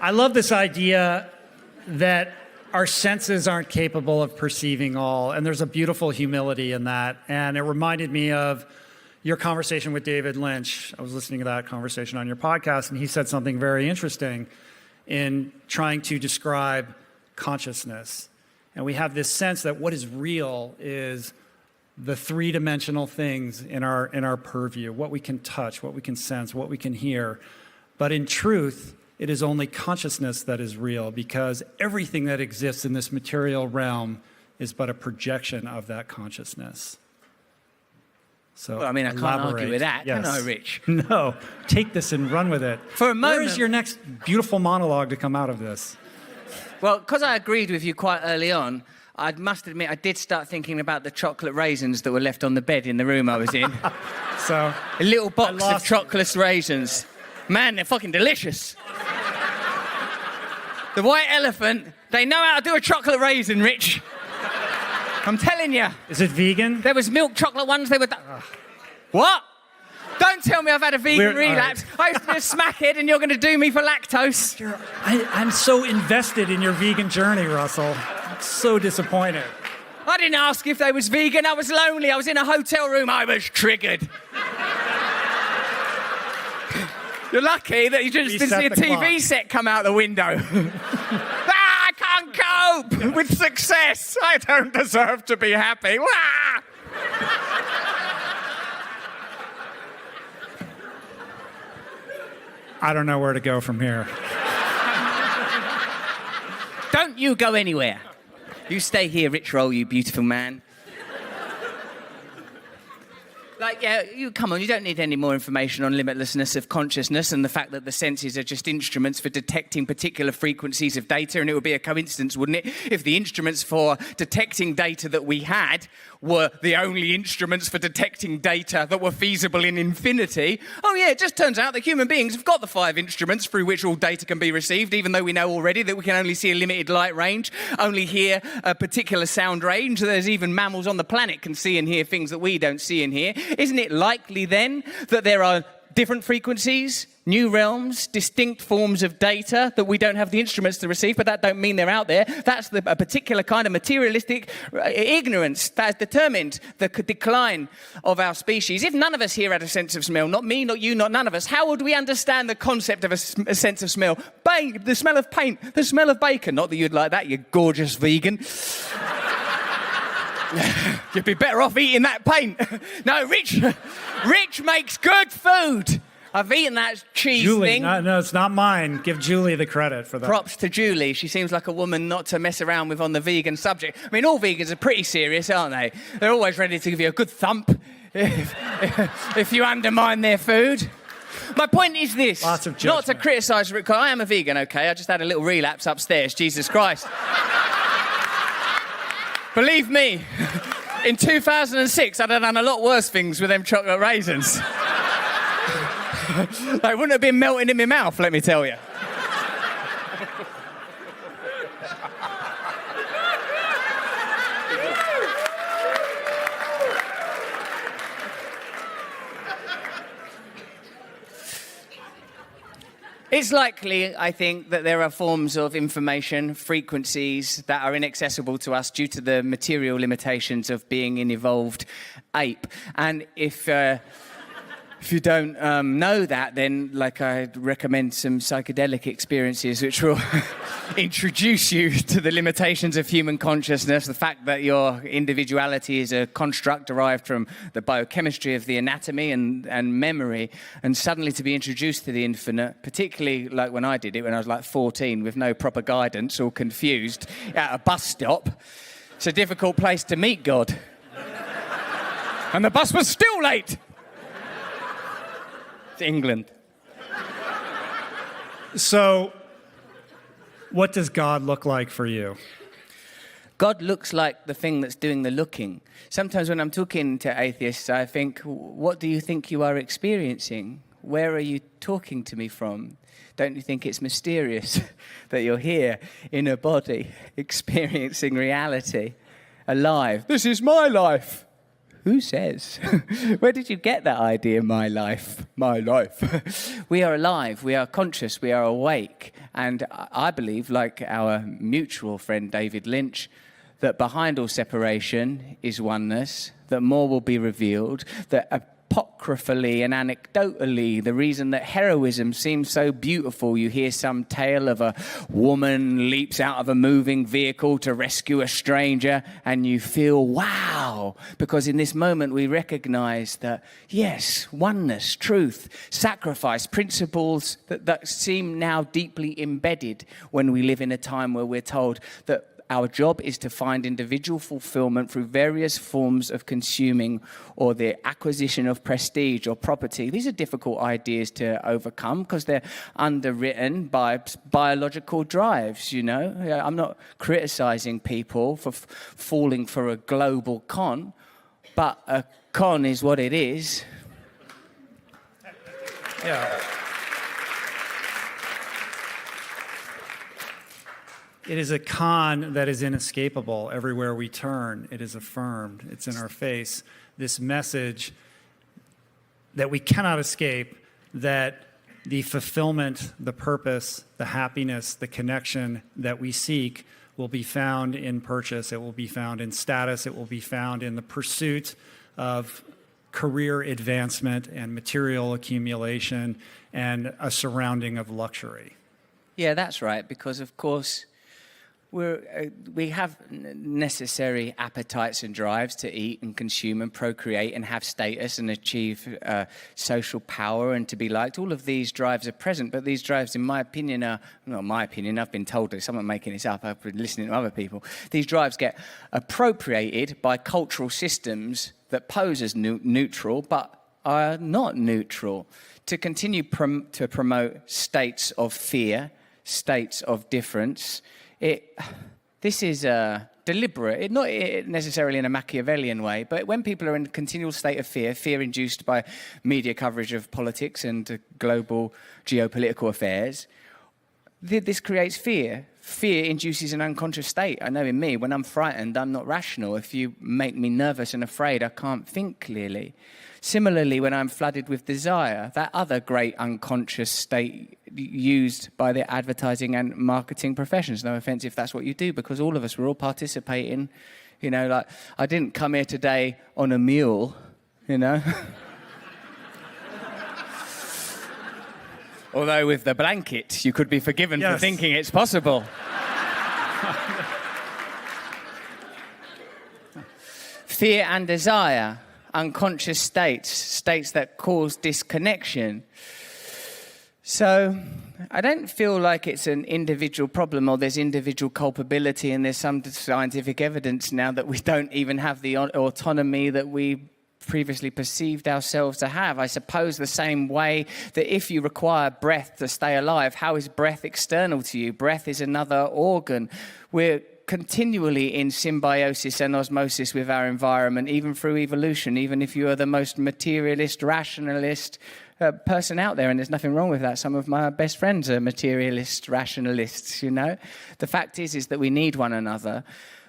I love this idea that our senses aren't capable of perceiving all, and there's a beautiful humility in that. And it reminded me of your conversation with David Lynch. I was listening to that conversation on your podcast, and he said something very interesting in trying to describe consciousness. And we have this sense that what is real is the three-dimensional things in our purview, what we can touch, what we can sense, what we can hear. But in truth, it is only consciousness that is real, because everything that exists in this material realm is but a projection of that consciousness. So, well, I mean, I can't argue with that, yes. Can I, Rich? No, take this and run with it. For a moment, where is your next beautiful monologue to come out of this? Well, because I agreed with you quite early on, I must admit I did start thinking about the chocolate raisins that were left on the bed in the room I was in. So a little box of chocolate raisins. Man, they're fucking delicious. The white elephant, they know how to do a chocolate raisin, Rich. I'm telling you. Is it vegan? There was milk chocolate ones, they were... What? Don't tell me I've had a vegan relapse. Right. I used to be a smackhead and you're going to do me for lactose. I'm so invested in your vegan journey, Russell. I'm so disappointed. I didn't ask if they was vegan. I was lonely. I was in a hotel room. I was triggered. You're lucky that you just didn't see a TV set come out the window. I can't cope with success. I don't deserve to be happy. I don't know where to go from here. Don't you go anywhere. You stay here, Rich Roll, you beautiful man. Like, yeah, come on, you don't need any more information on limitlessness of consciousness and the fact that the senses are just instruments for detecting particular frequencies of data, and it would be a coincidence, wouldn't it, if the instruments for detecting data that we had were the only instruments for detecting data that were feasible in infinity. Oh yeah, it just turns out that human beings have got the 5 instruments through which all data can be received, even though we know already that we can only see a limited light range, only hear a particular sound range. There's even mammals on the planet can see and hear things that we don't see and hear. Isn't it likely then that there are different frequencies, new realms, distinct forms of data that we don't have the instruments to receive, but that don't mean they're out there? That's a particular kind of materialistic ignorance that has determined the decline of our species. If none of us here had a sense of smell, not me, not you, not none of us, how would we understand the concept of a sense of smell? The smell of paint, the smell of bacon. Not that you'd like that, you gorgeous vegan. You'd be better off eating that paint. No, Rich makes good food. I've eaten that cheese Julie, thing. No, it's not mine. Give Julie the credit for that. Props to Julie. She seems like a woman not to mess around with on the vegan subject. I mean, all vegans are pretty serious, aren't they? They're always ready to give you a good thump if you undermine their food. My point is this. Lots of not to criticise Rick. I am a vegan, okay? I just had a little relapse upstairs. Jesus Christ. Believe me, in 2006, I'd have done a lot worse things with them chocolate raisins. They wouldn't have been melting in my mouth, let me tell you. It's likely, I think, that there are forms of information, frequencies that are inaccessible to us due to the material limitations of being an evolved ape. And if you don't know that, then I'd recommend some psychedelic experiences which will introduce you to the limitations of human consciousness, the fact that your individuality is a construct derived from the biochemistry of the anatomy and memory, and suddenly to be introduced to the infinite, particularly like when I did it when I was like 14 with no proper guidance, all confused, at a bus stop. It's a difficult place to meet God. And the bus was still late. It's England. So, what does God look like for you? God looks like the thing that's doing the looking. Sometimes when I'm talking to atheists, I think, what do you think you are experiencing? Where are you talking to me from? Don't you think it's mysterious that you're here in a body, experiencing reality, alive? This is my life. Who says? Where did you get that idea, my life? My life. We are alive, we are conscious, we are awake. And I believe, like our mutual friend David Lynch, that behind all separation is oneness, that more will be revealed, that apocryphally and anecdotally, the reason that heroism seems so beautiful, you hear some tale of a woman leaps out of a moving vehicle to rescue a stranger, and you feel, wow, because in this moment we recognize that, yes, oneness, truth, sacrifice, principles that seem now deeply embedded when we live in a time where we're told that our job is to find individual fulfillment through various forms of consuming or the acquisition of prestige or property. These are difficult ideas to overcome because they're underwritten by biological drives, you know. I'm not criticizing people for falling for a global con, but a con is what it is. Yeah. It is a con that is inescapable. Everywhere we turn, it is affirmed. It's in our face. This message that we cannot escape, that the fulfillment, the purpose, the happiness, the connection that we seek will be found in purchase. It will be found in status. It will be found in the pursuit of career advancement and material accumulation and a surrounding of luxury. Yeah, that's right, because of course we have necessary appetites and drives to eat and consume and procreate and have status and achieve social power and to be liked. All of these drives are present, but these drives, in my opinion, are, not my opinion, I've been told this, I'm not making this up, I've been listening to other people. These drives get appropriated by cultural systems that pose as neutral, but are not neutral, to continue to promote states of fear, states of difference. This is deliberate, not necessarily in a Machiavellian way, but when people are in a continual state of fear induced by media coverage of politics and global geopolitical affairs, this creates fear. Fear induces an unconscious state. I know in me, when I'm frightened, I'm not rational. If you make me nervous and afraid, I can't think clearly. Similarly, when I'm flooded with desire, that other great unconscious state used by the advertising and marketing professions. No offense if that's what you do, because all of us, we're all participating. You know, like, I didn't come here today on a mule, you know. Although with the blanket, you could be forgiven for thinking it's possible. Fear and desire, unconscious states that cause disconnection. So I don't feel like it's an individual problem or there's individual culpability, and there's some scientific evidence now that we don't even have the autonomy that we previously perceived ourselves to have. I suppose the same way that if you require breath to stay alive, how is breath external to you? Breath is another organ. We're continually in symbiosis and osmosis with our environment, even through evolution, even if you are the most materialist, rationalist person out there, and there's nothing wrong with that. Some of my best friends are materialist, rationalists, you know. The fact is that we need one another.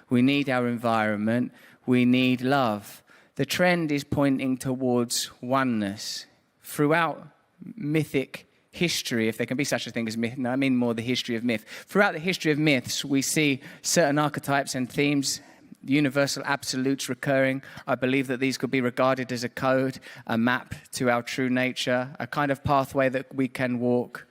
We need our environment. We need love. The trend is pointing towards oneness. Throughout mythic history, if there can be such a thing as myth, no, I mean more the history of myth. Throughout the history of myths, we see certain archetypes and themes, universal absolutes recurring. I believe that these could be regarded as a code, a map to our true nature, a kind of pathway that we can walk.